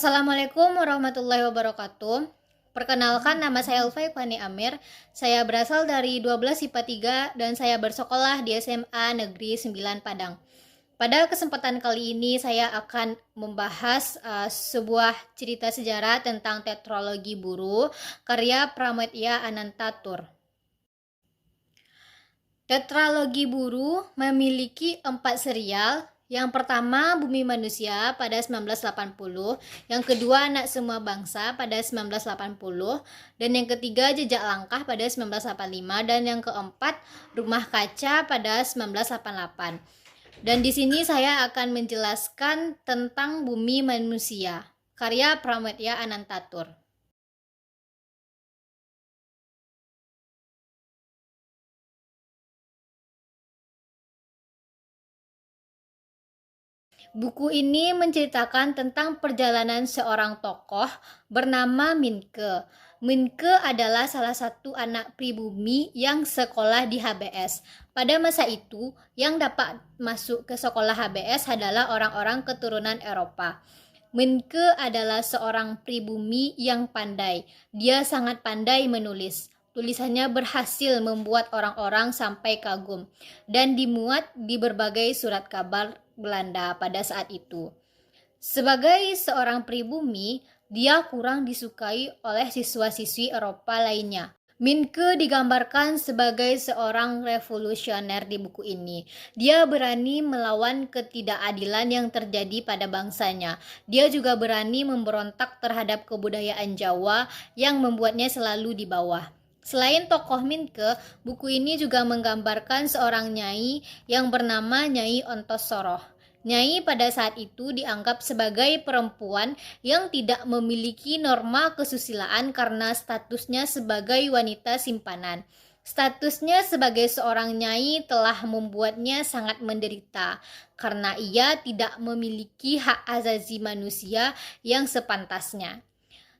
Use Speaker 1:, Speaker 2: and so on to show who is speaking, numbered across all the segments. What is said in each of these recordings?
Speaker 1: Assalamualaikum warahmatullahi wabarakatuh. Perkenalkan, nama saya Elva Ikhwani Amir. Saya berasal dari 12 IPA 3 dan saya bersekolah di SMA Negeri 9 Padang. Pada kesempatan kali ini saya akan membahas sebuah cerita sejarah tentang tetralogi Buru karya Pramoedya Anantatur. Tetralogi Buru memiliki 4 serial. Yang pertama, Bumi Manusia pada 1980, yang kedua, Anak Semua Bangsa pada 1980, dan yang ketiga, Jejak Langkah pada 1985, dan yang keempat, Rumah Kaca pada 1988. Dan di sini saya akan menjelaskan tentang Bumi Manusia, karya Pramoedya Anantatur. Buku ini menceritakan tentang perjalanan seorang tokoh bernama Minke. Minke adalah salah satu anak pribumi yang sekolah di HBS. Pada masa itu, yang dapat masuk ke sekolah HBS adalah orang-orang keturunan Eropa. Minke adalah seorang pribumi yang pandai. Dia sangat pandai menulis. Tulisannya berhasil membuat orang-orang sampai kagum dan dimuat di berbagai surat kabar Belanda pada saat itu. Sebagai seorang pribumi, dia kurang disukai oleh siswa-siswi Eropa lainnya. Minke digambarkan sebagai seorang revolusioner di buku ini. Dia berani melawan ketidakadilan yang terjadi pada bangsanya. Dia juga berani memberontak terhadap kebudayaan Jawa yang membuatnya selalu di bawah. Selain tokoh Minke, buku ini juga menggambarkan seorang nyai yang bernama Nyai Ontosoroh. Nyai pada saat itu dianggap sebagai perempuan yang tidak memiliki norma kesusilaan karena statusnya sebagai wanita simpanan. Statusnya sebagai seorang nyai telah membuatnya sangat menderita karena ia tidak memiliki hak azazi manusia yang sepantasnya.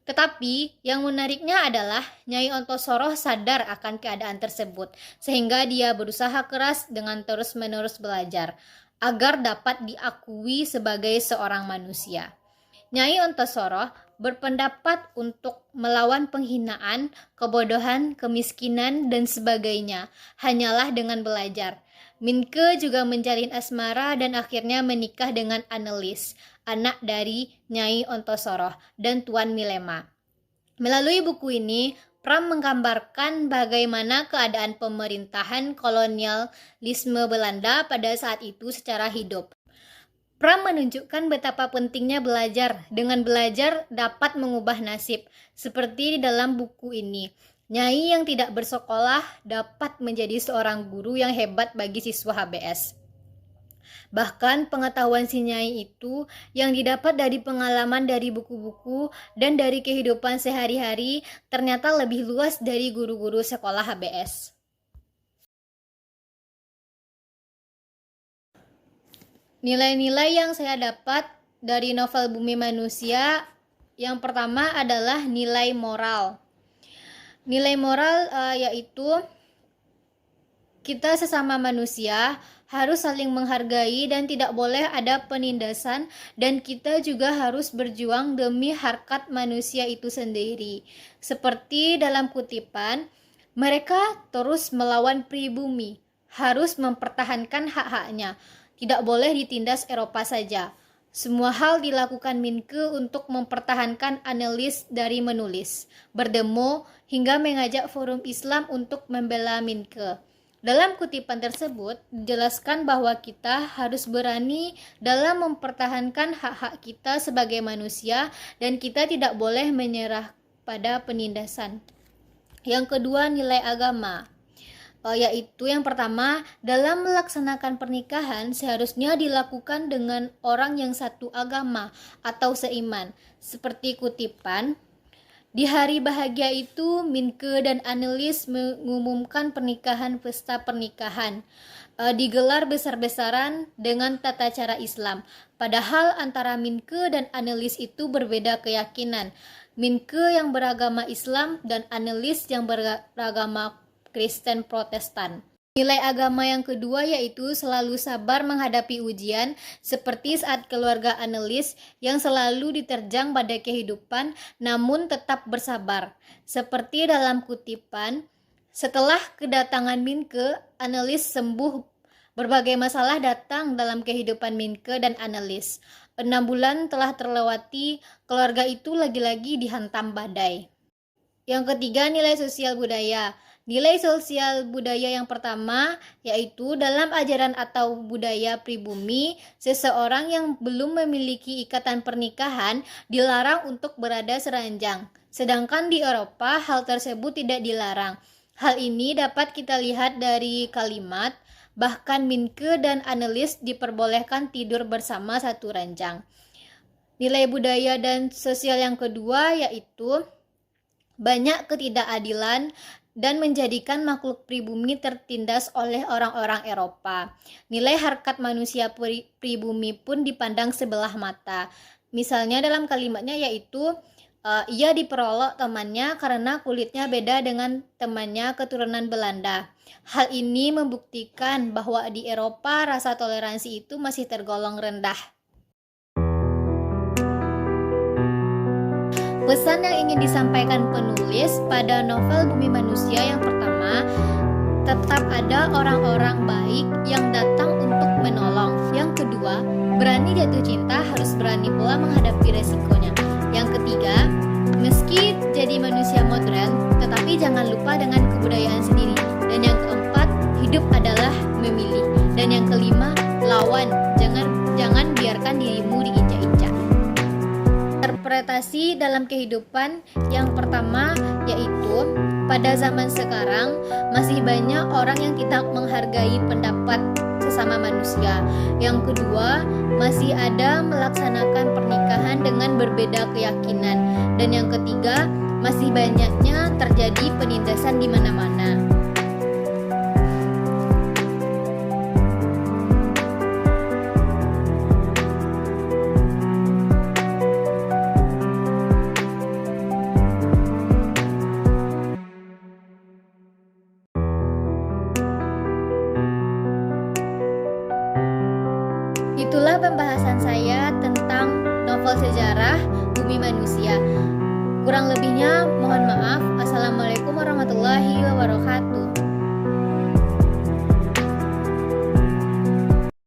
Speaker 1: Tetapi yang menariknya adalah Nyai Ontosoroh sadar akan keadaan tersebut, sehingga dia berusaha keras dengan terus-menerus belajar agar dapat diakui sebagai seorang manusia. Nyai Ontosoroh berpendapat untuk melawan penghinaan, kebodohan, kemiskinan, dan sebagainya hanyalah dengan belajar. Minke juga menjalin asmara dan akhirnya menikah dengan Annelies, anak dari Nyai Ontosoroh dan Tuan Milema. Melalui buku ini, Pram menggambarkan bagaimana keadaan pemerintahan kolonialisme Belanda pada saat itu secara hidup. Pram menunjukkan betapa pentingnya belajar. Dengan belajar dapat mengubah nasib. Seperti di dalam buku ini, nyai yang tidak bersekolah dapat menjadi seorang guru yang hebat bagi siswa HBS. Bahkan pengetahuan si nyai itu yang didapat dari pengalaman dari buku-buku dan dari kehidupan sehari-hari ternyata lebih luas dari guru-guru sekolah HBS. Nilai-nilai yang saya dapat dari novel Bumi Manusia, yang pertama adalah nilai moral. Nilai moral yaitu kita sesama manusia harus saling menghargai dan tidak boleh ada penindasan, dan kita juga harus berjuang demi harkat manusia itu sendiri. Seperti dalam kutipan, mereka terus melawan pribumi, harus mempertahankan hak-haknya, tidak boleh ditindas Eropa saja. Semua hal dilakukan Minke untuk mempertahankan Annelies dari menulis, berdemo, hingga mengajak forum Islam untuk membela Minke. Dalam kutipan tersebut dijelaskan bahwa kita harus berani dalam mempertahankan hak-hak kita sebagai manusia dan kita tidak boleh menyerah pada penindasan. Yang kedua, nilai agama. Yaitu yang pertama, dalam melaksanakan pernikahan seharusnya dilakukan dengan orang yang satu agama atau seiman. Seperti kutipan, di hari bahagia itu, Minke dan Annelies mengumumkan pesta pernikahan. Digelar besar-besaran dengan tata cara Islam. Padahal antara Minke dan Annelies itu berbeda keyakinan. Minke yang beragama Islam dan Annelies yang beragama Kristen Protestan. Nilai agama yang kedua yaitu selalu sabar menghadapi ujian, seperti saat keluarga Annelies yang selalu diterjang badai kehidupan namun tetap bersabar. Seperti dalam kutipan, setelah kedatangan Minke, Annelies sembuh. Berbagai masalah datang dalam kehidupan Minke dan Annelies. 6 bulan telah terlewati, keluarga itu lagi-lagi dihantam badai. Yang ketiga, nilai sosial budaya. Nilai sosial budaya yang pertama yaitu dalam ajaran atau budaya pribumi, seseorang yang belum memiliki ikatan pernikahan dilarang untuk berada seranjang. Sedangkan di Eropa hal tersebut tidak dilarang. Hal ini dapat kita lihat dari kalimat, bahkan Minke dan Annelies diperbolehkan tidur bersama satu ranjang. Nilai budaya dan sosial yang kedua yaitu banyak ketidakadilan dan menjadikan makhluk pribumi tertindas oleh orang-orang Eropa. Nilai harkat manusia pribumi pun dipandang sebelah mata. Misalnya dalam kalimatnya yaitu ia diperolok temannya karena kulitnya beda dengan temannya keturunan Belanda. Hal ini membuktikan bahwa di Eropa rasa toleransi itu masih tergolong rendah. Pesan yang ingin disampaikan penulis pada novel Bumi Manusia yang pertama, tetap ada orang-orang baik yang datang untuk menolong. Yang kedua, berani jatuh cinta harus berani pula menghadapi resikonya. Yang ketiga, meski jadi manusia modern, tetapi jangan lupa dengan kebudayaan sendiri. Dan yang keempat, hidup adalah memilih. Dan yang kelima, lawan, jangan biarkan dirimu diinjak-injak. Interpretasi dalam kehidupan yang pertama yaitu pada zaman sekarang masih banyak orang yang tidak menghargai pendapat sesama manusia. Yang kedua, masih ada melaksanakan pernikahan dengan berbeda keyakinan. Dan yang ketiga, masih banyaknya terjadi penindasan di mana-mana. Itulah pembahasan saya tentang novel sejarah Bumi Manusia. Kurang lebihnya mohon maaf. Assalamualaikum warahmatullahi wabarakatuh.